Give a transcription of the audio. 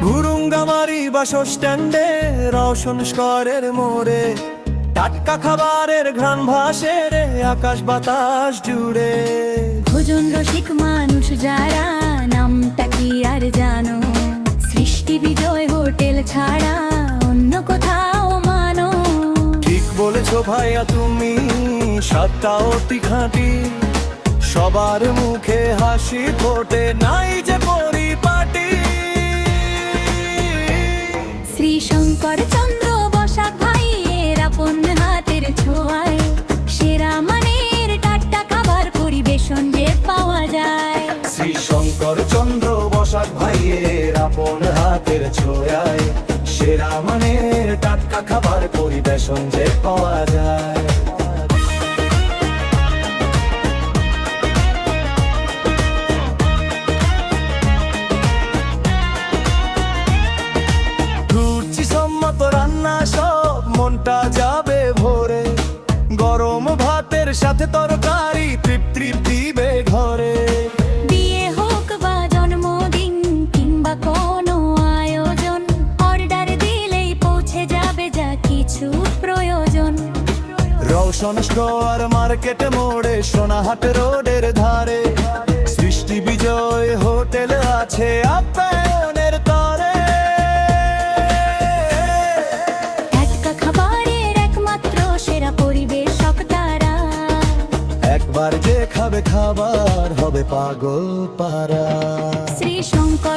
ভুরুঙ্গামারি বাসস্ট্যান্ডে রওশন স্কয়ারের মোড়ে টাটকা খাবারের ঘ্রাণ ভাসে রে আকাশ বাতাস জুড়ে। ভোজন রসিক মানুষ যারা, নামটা কি আর জানো? সৃষ্টি বিজয় হোটেল ছাড়া অন্য কোথাও মানো? ঠিক বলেছো ভাইয়া তুমি, স্বাদটা অতি খাঁটি, সবার মুখে হাসি ফোটে, নাই যে পরিপাটি। শ্রী শঙ্কর চন্দ্র বসাক ভাইয়ের আপন হাতের ছোঁয়ায় সেরা মানের টাটকা খাবার পরিবেশন যে পাওয়া যায়। শ্রী শঙ্কর চন্দ্র বসাক ভাইয়ের আপন হাতের ছোঁয়ায় সেরা মানের টাটকা খাবার পরিবেশন যে পাওয়া যায়। রুচিসম্মত রান্না সব মনটা যাবে ভরে, গরম ভাতের সাথে তরকারি তৃপ্তি দিবে ঘরে। বিয়ে হোক বা জন্মদিন কিংবা কোনো আয়োজন, অর্ডার দিলেই পৌঁছে যাবে যা কিছু প্রয়োজন। রওশন স্কয়ার মার্কেট মোড়ে সোনাহাট রোডের ধারে সৃষ্টি বিজয় হোটেল আছে আপ্যায়নের তরে। টাটকা খাবারের একমাত্র সেরা পরিবেশক তারা, একবার যে খাবে খাবার হবে পাগল পারা। শ্রী শঙ্কর